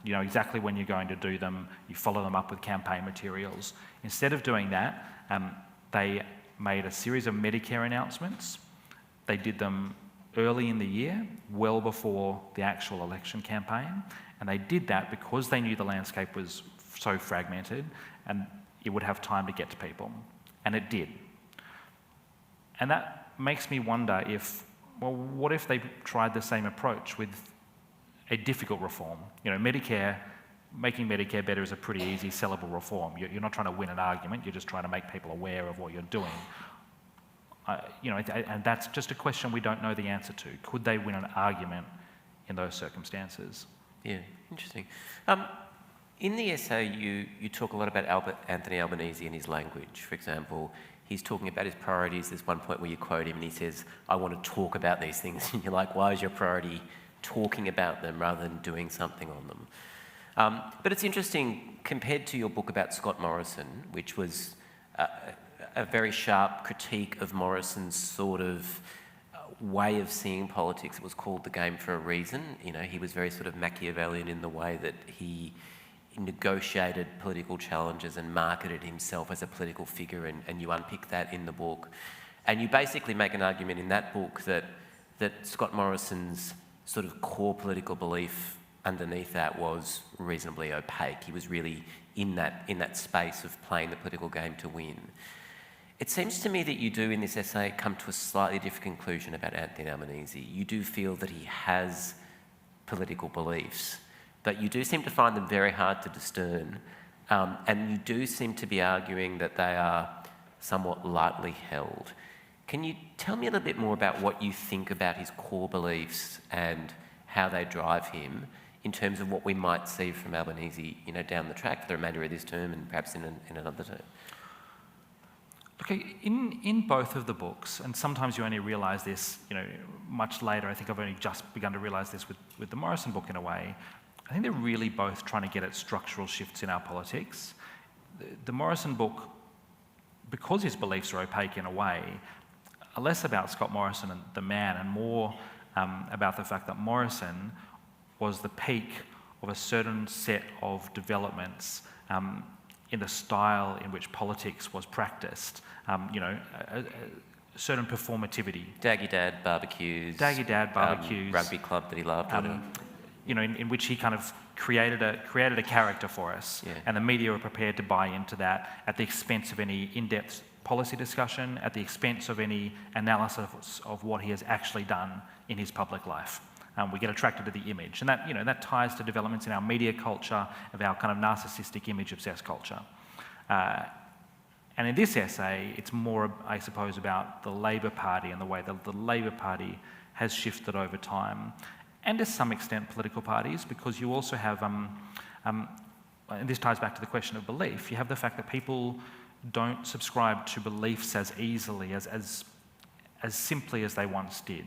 you know exactly when you're going to do them, you follow them up with campaign materials. Instead of doing that, they made a series of Medicare announcements. They did them early in the year, well before the actual election campaign, and they did that because they knew the landscape was so fragmented and it would have time to get to people, and it did. And that makes me wonder if, well, what if they tried the same approach with a difficult reform? You know, Medicare, making Medicare better is a pretty easy sellable reform. You're not trying to win an argument, you're just trying to make people aware of what you're doing. You know, and that's just a question we don't know the answer to. Could they win an argument in those circumstances? Yeah, interesting. In the essay, you talk a lot about Anthony Albanese and his language. For example, he's talking about his priorities. There's one point where you quote him and he says, "I want to talk about these things." And you're like, why is your priority talking about them rather than doing something on them? But it's interesting, compared to your book about Scott Morrison, which was a very sharp critique of Morrison's sort of way of seeing politics. It was called The Game for a reason. You know, he was very sort of Machiavellian in the way that he negotiated political challenges and marketed himself as a political figure, and you unpick that in the book. And you basically make an argument in that book that Scott Morrison's sort of core political belief underneath that was reasonably opaque. He was really in that space of playing the political game to win. It seems to me that you do, in this essay, come to a slightly different conclusion about Anthony Albanese. You do feel that he has political beliefs, but you do seem to find them very hard to discern, and you do seem to be arguing that they are somewhat lightly held. Can you tell me a little bit more about what you think about his core beliefs and how they drive him in terms of what we might see from Albanese, you know, down the track for the remainder of this term and perhaps in another term? Okay, in both of the books, and sometimes you only realise this, you know, much later. I think I've only just begun to realise this with the Morrison book in a way. I think they're really both trying to get at structural shifts in our politics. The Morrison book, because his beliefs are opaque in a way, are less about Scott Morrison and the man and more about the fact that Morrison was the peak of a certain set of developments in the style in which politics was practiced, you know, a certain performativity. Daggy Dad barbecues. Rugby club that he loved. You know, in which he kind of created a character for us, yeah. And the media were prepared to buy into that at the expense of any in-depth policy discussion, at the expense of any analysis of what he has actually done in his public life. We get attracted to the image, and that, you know, that ties to developments in our media culture, of our kind of narcissistic image-obsessed culture. And in this essay, it's more, I suppose, about the Labor Party and the way that the Labor Party has shifted over time, and to some extent political parties, because you also have, and this ties back to the question of belief, you have the fact that people don't subscribe to beliefs as easily, as simply as they once did.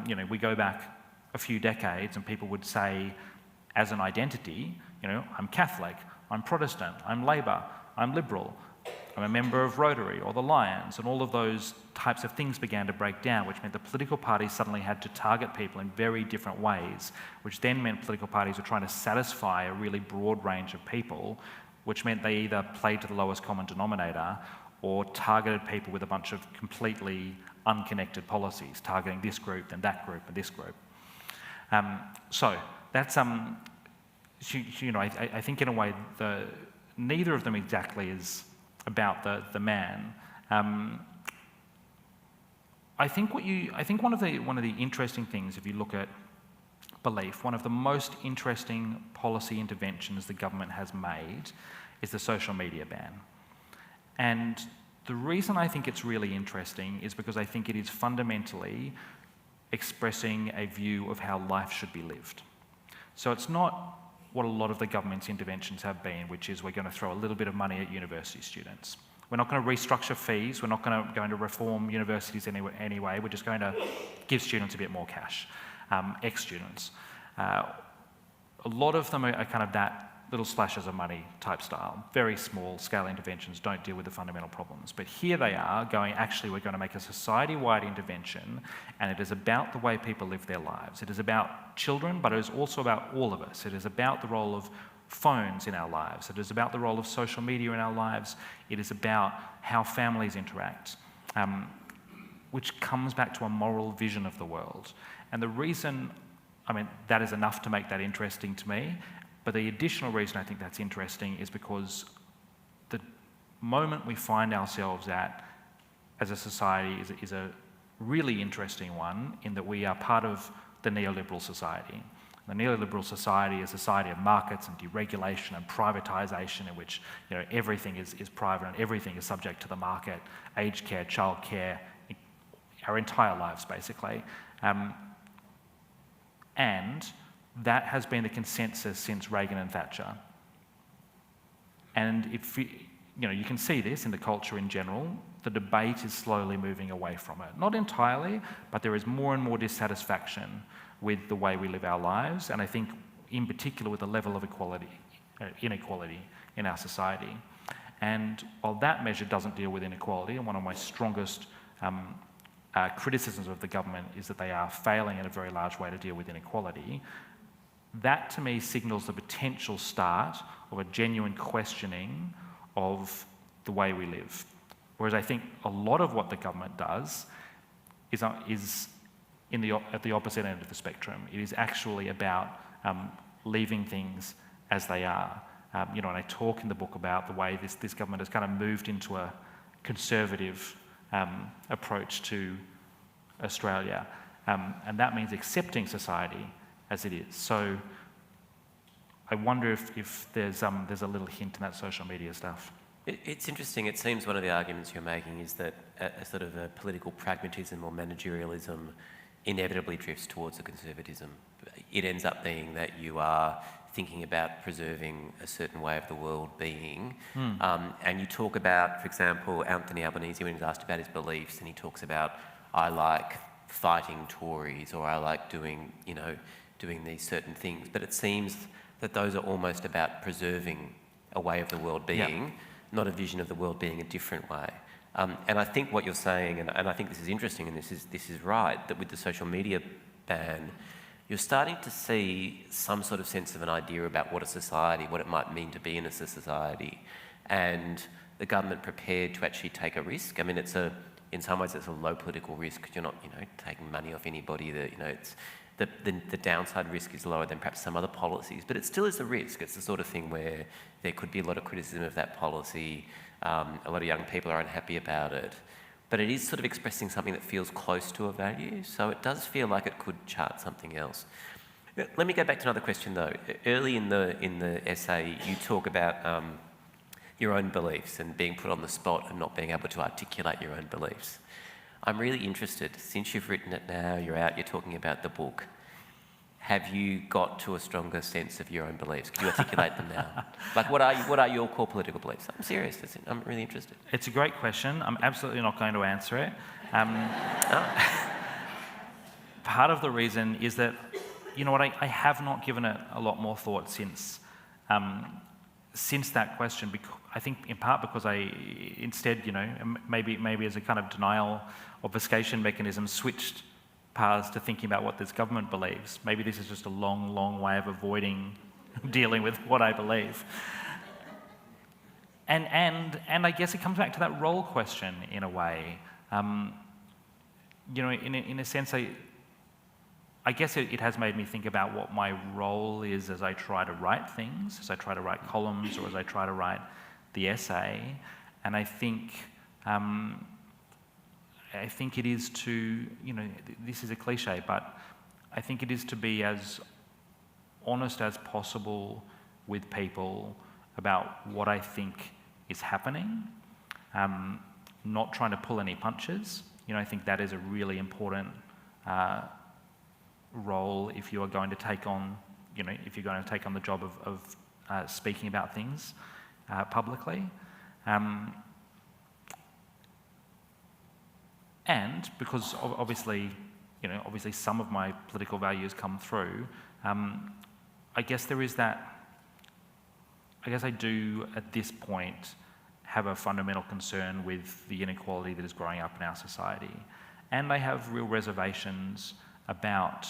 You know, we go back a few decades and people would say, as an identity, you know, I'm Catholic, I'm Protestant, I'm Labor, I'm Liberal, I'm a member of Rotary or the Lions, and all of those types of things began to break down, which meant the political parties suddenly had to target people in very different ways, which then meant political parties were trying to satisfy a really broad range of people, which meant they either played to the lowest common denominator or targeted people with a bunch of completely unconnected policies, targeting this group and that group and this group. So that's, you know, I think in a way neither of them exactly is about the man. I think one of the interesting things, if you look at belief, one of the most interesting policy interventions the government has made is the social media ban. And the reason I think it's really interesting is because I think it is fundamentally expressing a view of how life should be lived. So it's not what a lot of the government's interventions have been, which is we're going to throw a little bit of money at university students. We're not going to restructure fees. We're not going to reform universities anyway. We're just going to give students a bit more cash, ex-students. A lot of them are kind of that little splashes of money type style. Very small scale interventions don't deal with the fundamental problems. But here they are going, actually, we're going to make a society-wide intervention, and it is about the way people live their lives. It is about children, but it is also about all of us. It is about the role of phones in our lives. It is about the role of social media in our lives. It is about how families interact, which comes back to a moral vision of the world. And the reason, that is enough to make that interesting to me. But the additional reason I think that's interesting is because the moment we find ourselves at as a society is a really interesting one, in that we are part of the neoliberal society. The neoliberal society is a society of markets and deregulation and privatisation, in which everything is private and everything is subject to the market, aged care, childcare, our entire lives basically. And that has been the consensus since Reagan and Thatcher. And you can see this in the culture in general. The debate is slowly moving away from it. Not entirely, but there is more and more dissatisfaction with the way we live our lives, and I think in particular with the level of inequality in our society. And while that measure doesn't deal with inequality, and one of my strongest criticisms of the government is that they are failing in a very large way to deal with inequality, that to me signals the potential start of a genuine questioning of the way we live. Whereas I think a lot of what the government does is at the opposite end of the spectrum. It is actually about leaving things as they are. And I talk in the book about the way this government has kind of moved into a conservative approach to Australia. And that means accepting society as it is. So I wonder if there's a little hint in that social media stuff. It's interesting. It seems one of the arguments you're making is that a sort of a political pragmatism or managerialism inevitably drifts towards a conservatism. It ends up being that you are thinking about preserving a certain way of the world being. And you talk about, for example, Anthony Albanese, when he's asked about his beliefs, and he talks about, I like fighting Tories, or I like doing these certain things. But it seems that those are almost about preserving a way of the world being, not a vision of the world being a different way. And I think what you're saying, and I think this is interesting, and this is right, that with the social media ban, you're starting to see some sort of sense of an idea about what it might mean to be in a society, and the government prepared to actually take a risk. In some ways it's a low political risk, because you're not, taking money off anybody. It's the downside risk is lower than perhaps some other policies, but it still is a risk. It's the sort of thing where there could be a lot of criticism of that policy. A lot of young people are unhappy about it, but it is sort of expressing something that feels close to a value, so it does feel like it could chart something else. Let me go back to another question though. Early in the essay, you talk about your own beliefs and being put on the spot and not being able to articulate your own beliefs. I'm really interested, since you've written it now, you're out, you're talking about the book, have you got to a stronger sense of your own beliefs? Can you articulate them now? Like, what are your core political beliefs? I'm serious, I'm really interested. It's a great question. I'm absolutely not going to answer it. Part of the reason is that, I have not given it a lot more thought since that question. I think in part because I instead, maybe as a kind of denial obfuscation mechanism, switched paths to thinking about what this government believes. Maybe this is just a long, long way of avoiding dealing with what I believe. And I guess it comes back to that role question in a way. In a sense, I guess it has made me think about what my role is as I try to write things, as I try to write columns, or as I try to write the essay. And I think I think it is to, this is a cliche, but I think it is to be as honest as possible with people about what I think is happening, not trying to pull any punches. I think that is a really important role if you are going to take on, if you're going to take on the job of speaking about things publicly. And because obviously some of my political values come through, I guess there is that, I guess I do at this point have a fundamental concern with the inequality that is growing up in our society. And I have real reservations about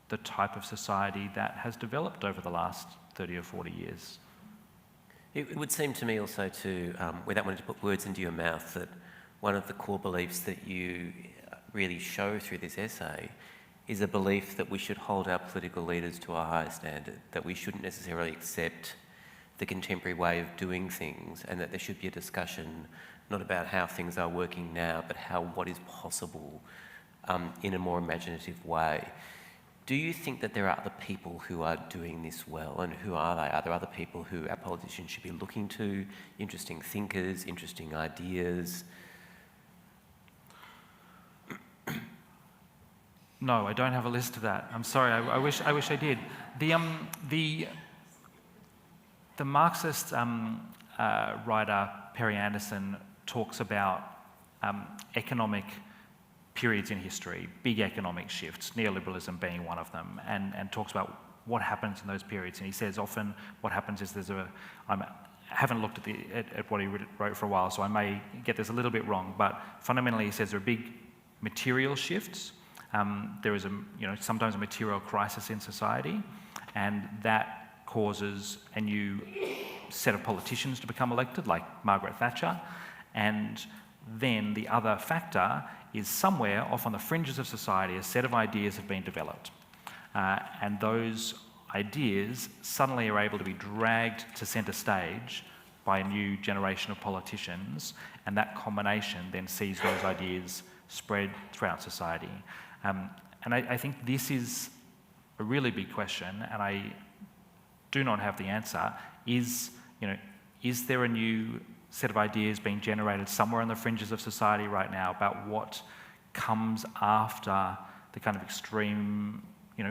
the type of society that has developed over the last 30 or 40 years. It would seem to me also to, without wanting to put words into your mouth, that one of the core beliefs that you really show through this essay is a belief that we should hold our political leaders to a higher standard, that we shouldn't necessarily accept the contemporary way of doing things, and that there should be a discussion not about how things are working now, but what is possible in a more imaginative way. Do you think that there are other people who are doing this well, and who are they? Are there other people who our politicians should be looking to, interesting thinkers, interesting ideas? No, I don't have a list of that. I'm sorry. I wish I did. The Marxist writer Perry Anderson talks about economic periods in history, big economic shifts, neoliberalism being one of them, and talks about what happens in those periods. And he says often what happens is I haven't looked at what he wrote for a while, so I may get this a little bit wrong, but fundamentally he says there are big material shifts. There is sometimes a material crisis in society, and that causes a new set of politicians to become elected, like Margaret Thatcher. And then the other factor is somewhere off on the fringes of society, a set of ideas have been developed. And those ideas suddenly are able to be dragged to centre stage by a new generation of politicians, and that combination then sees those ideas spread throughout society. And I think this is a really big question, and I do not have the answer. Is there a new set of ideas being generated somewhere on the fringes of society right now about what comes after the kind of extreme,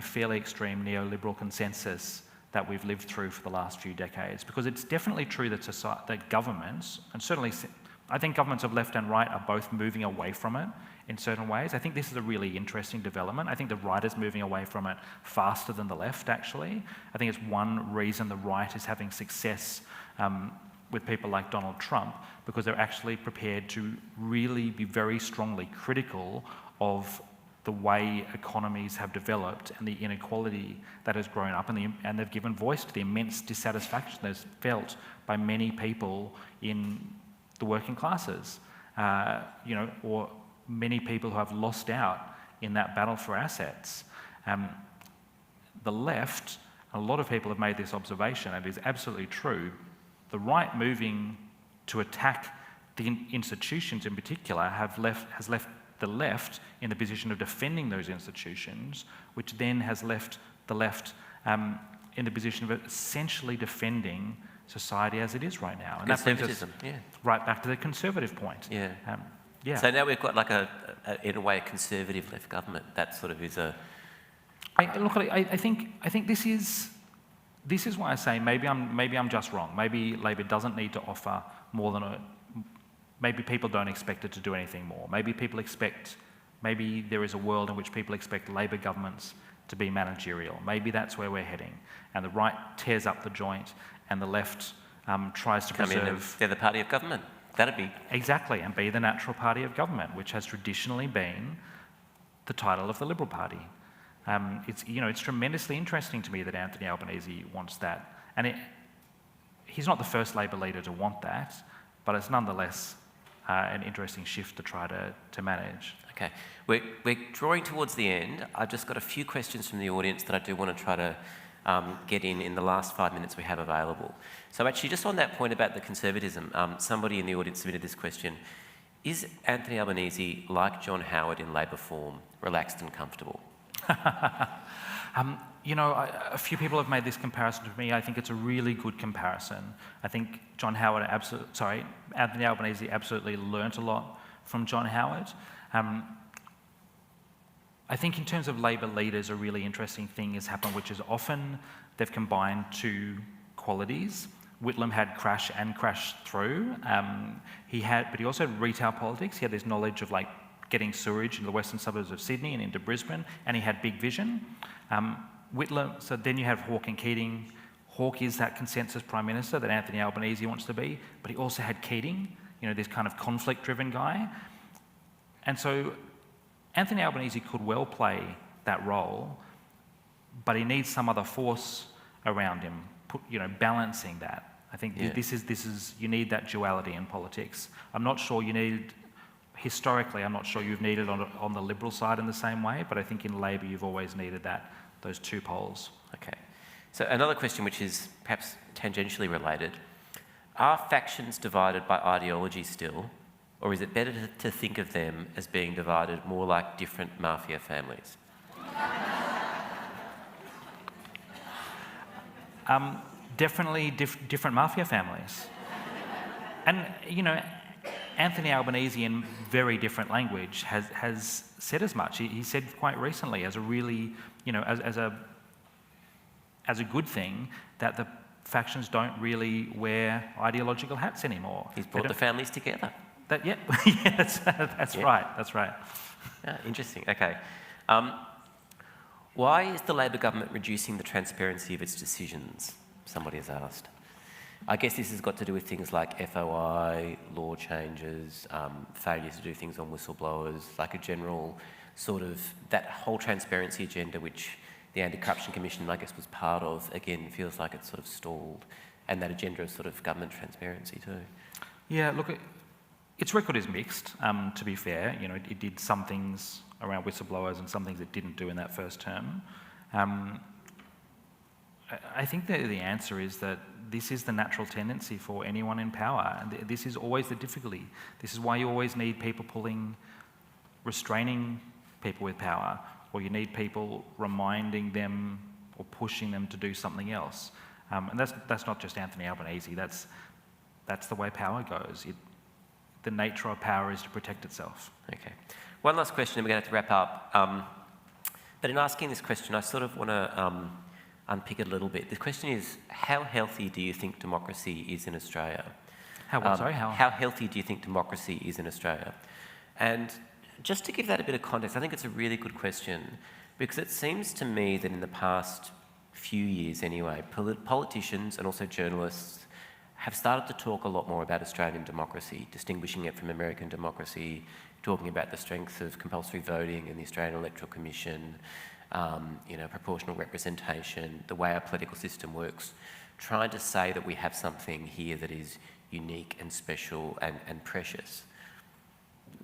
fairly extreme neoliberal consensus that we've lived through for the last few decades? Because it's definitely true that governments, and certainly I think governments of left and right are both moving away from it in certain ways. I think this is a really interesting development. I think the right is moving away from it faster than the left, actually. I think it's one reason the right is having success with people like Donald Trump, because they're actually prepared to really be very strongly critical of the way economies have developed and the inequality that has grown up, and they've given voice to the immense dissatisfaction that's felt by many people in the working classes, or many people who have lost out in that battle for assets. The left, a lot of people have made this observation, and it is absolutely true. The right moving to attack the institutions in particular has left the left in the position of defending those institutions, which then has left the left in the position of essentially defending society as it is right now. And that brings us right back to the conservative point. Yeah. So now we've got like in a way, a conservative left government. That sort of is a... I think this is why I say maybe I'm just wrong. Maybe Labor doesn't need to offer more than maybe people don't expect it to do anything more. Maybe there is a world in which people expect Labor governments to be managerial. Maybe that's where we're heading. And the right tears up the joint, and the left tries to preserve... They're the party of government. That'd be... Exactly, and be the natural party of government, which has traditionally been the title of the Liberal Party. It's tremendously interesting to me that Anthony Albanese wants that. And he's not the first Labor leader to want that, but it's nonetheless an interesting shift to try to manage. Okay, we're drawing towards the end. I've just got a few questions from the audience that I do want to try to get in the last 5 minutes we have available. So actually, just on that point about the conservatism, somebody in the audience submitted this question. Is Anthony Albanese, like John Howard in Labor form, relaxed and comfortable? You know, a few people have made this comparison to me. I think it's a really good comparison. I think Anthony Albanese absolutely learnt a lot from John Howard. I think in terms of Labor leaders, a really interesting thing has happened, which is often they've combined two qualities. Whitlam had crash and crash through. But he also had retail politics. He had this knowledge of like getting sewerage in the western suburbs of Sydney and into Brisbane, and he had big vision. Whitlam, so then you have Hawke and Keating. Hawke is that consensus Prime Minister that Anthony Albanese wants to be, but he also had Keating, you know, this kind of conflict-driven guy. And so Anthony Albanese could well play that role, but he needs some other force around him, balancing that. I think this is you need that duality in politics. I'm not sure you need, historically, I'm not sure you've needed on the Liberal side in the same way, but I think in Labor you've always needed those two poles. Okay. So another question which is perhaps tangentially related. Are factions divided by ideology still, or is it better to think of them as being divided more like different mafia families? Definitely different mafia families. And, you know, Anthony Albanese, in very different language, has said as much. He said quite recently, as a really, you know, as a good thing, that the factions don't really wear ideological hats anymore. He's brought the families together. That's right. That's right. Interesting. Okay. Why is the Labor government reducing the transparency of its decisions? Somebody has asked. I guess this has got to do with things like FOI, law changes, failure to do things on whistleblowers, like a general sort of, that whole transparency agenda which the Anti-Corruption Commission, I guess, was part of, again, feels like it's sort of stalled, and that agenda of sort of government transparency too. Yeah, look, its record is mixed, to be fair. You know, it did some things around whistleblowers and some things it didn't do in that first term. I think that the answer is that this is the natural tendency for anyone in power, and this is always the difficulty. This is why you always need people restraining people with power, or you need people reminding them or pushing them to do something else. And that's not just Anthony Albanese. That's the way power goes. The nature of power is to protect itself. Okay. One last question, and we're going to have to wrap up. But in asking this question, I sort of want to unpick it a little bit. The question is, how healthy do you think democracy is in Australia? How healthy do you think democracy is in Australia? And just to give that a bit of context, I think it's a really good question, because it seems to me that in the past few years anyway, politicians and also journalists have started to talk a lot more about Australian democracy, distinguishing it from American democracy, talking about the strength of compulsory voting and the Australian Electoral Commission, proportional representation, the way our political system works, trying to say that we have something here that is unique and special and precious.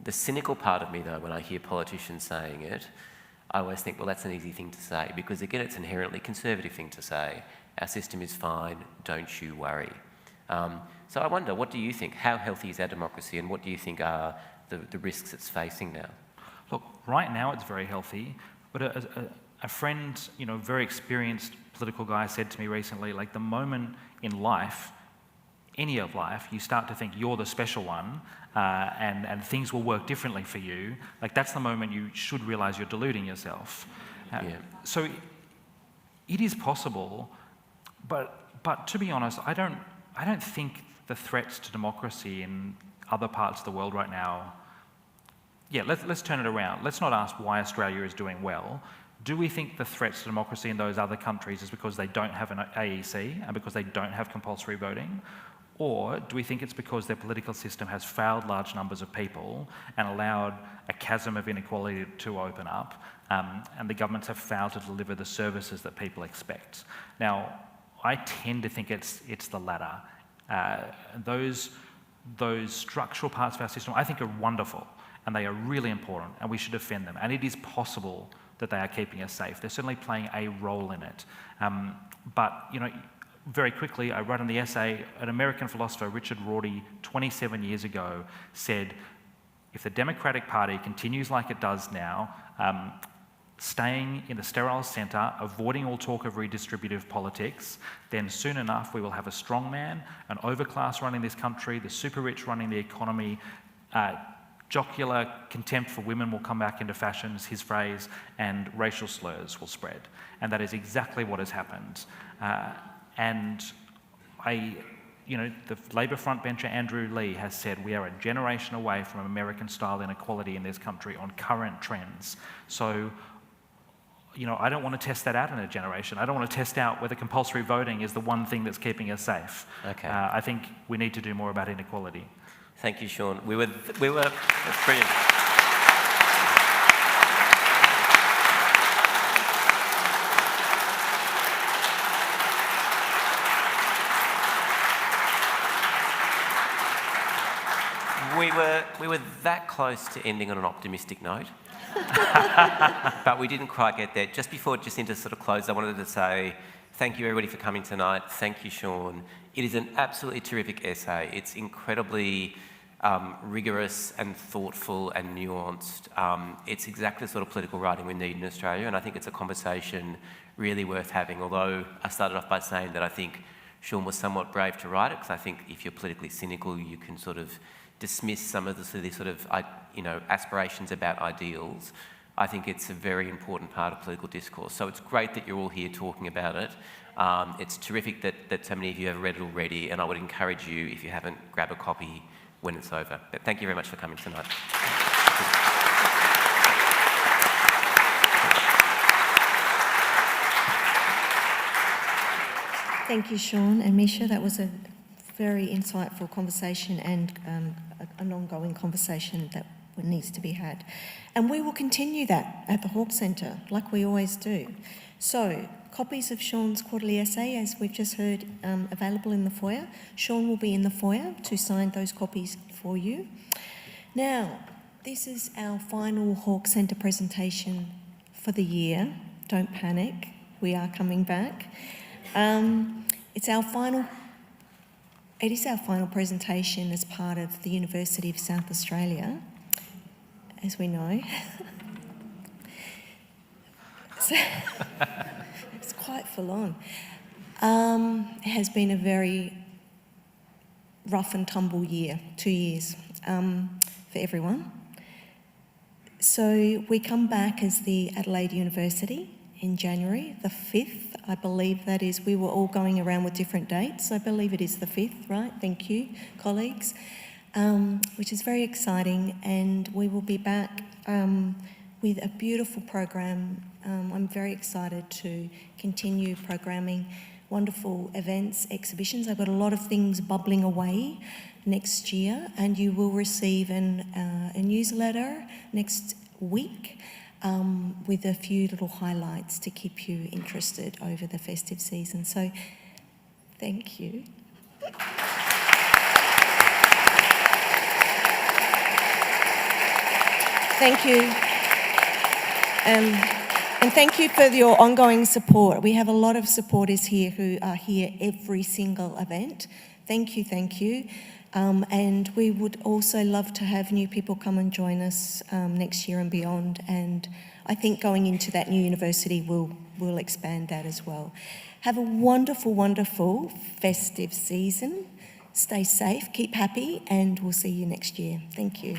The cynical part of me, though, when I hear politicians saying it, I always think, well, that's an easy thing to say, because again, it's an inherently conservative thing to say. Our system is fine, don't you worry. So I wonder, what do you think? How healthy is our democracy, and what do you think are the risks it's facing now? Look, right now it's very healthy, but a friend, very experienced political guy said to me recently, like, the moment in life, any of life, you start to think you're the special one, and things will work differently for you, like, that's the moment you should realise you're deluding yourself. So it is possible, but to be honest, I don't think the threats to democracy in other parts of the world right now. Let's turn it around. Let's not ask why Australia is doing well. Do we think the threats to democracy in those other countries is because they don't have an AEC and because they don't have compulsory voting? Or do we think it's because their political system has failed large numbers of people and allowed a chasm of inequality to open up, and the governments have failed to deliver the services that people expect? Now, I tend to think it's the latter. Those structural parts of our system, I think, are wonderful, and they are really important, and we should defend them. And it is possible that they are keeping us safe. They're certainly playing a role in it. But very quickly, I wrote in the essay, an American philosopher, Richard Rorty, 27 years ago, said, if the Democratic Party continues like it does now, staying in the sterile centre, avoiding all talk of redistributive politics, then soon enough we will have a strongman, an overclass running this country, the super rich running the economy, jocular contempt for women will come back into fashion, is his phrase, and racial slurs will spread. And that is exactly what has happened. The Labor frontbencher Andrew Leigh has said we are a generation away from American-style inequality in this country on current trends. So, I don't want to test that out in a generation. I don't want to test out whether compulsory voting is the one thing that's keeping us safe. Okay. I think we need to do more about inequality. Thank you, Sean. That's brilliant. We were that close to ending on an optimistic note, but we didn't quite get there. Just before Jacinta sort of closed, I wanted to say thank you everybody for coming tonight. Thank you, Sean. It is an absolutely terrific essay. It's incredibly rigorous and thoughtful and nuanced. It's exactly the sort of political writing we need in Australia, and I think it's a conversation really worth having, although I started off by saying that I think Sean was somewhat brave to write it, because I think if you're politically cynical, you can sort of dismiss some of the aspirations about ideals. I think it's a very important part of political discourse. So it's great that you're all here talking about it. It's terrific that so many of you have read it already, and I would encourage you, if you haven't, grab a copy when it's over. But thank you very much for coming tonight. Thank you, Sean and Misha. That was a very insightful conversation and an ongoing conversation that needs to be had. And we will continue that at the Hawke Centre, like we always do. So, copies of Sean's quarterly essay, as we've just heard, available in the foyer. Sean will be in the foyer to sign those copies for you. Now, this is our final Hawke Centre presentation for the year. Don't panic, we are coming back. It is our final presentation as part of the University of South Australia, as we know. So, it's quite full on. It has been a very rough and tumble year, 2 years, for everyone. So we come back as the Adelaide University in January, the 5th, I believe that is. We were all going around with different dates. I believe it is the 5th, right? Thank you, colleagues. Which is very exciting, and we will be back with a beautiful program. I'm very excited to continue programming wonderful events, exhibitions. I've got a lot of things bubbling away next year, and you will receive a newsletter next week with a few little highlights to keep you interested over the festive season. So, thank you. Thank you. And thank you for your ongoing support. We have a lot of supporters here who are here every single event. Thank you, thank you. And we would also love to have new people come and join us next year and beyond. And I think going into that new university will expand that as well. Have a wonderful, wonderful festive season. Stay safe, keep happy, and we'll see you next year. Thank you.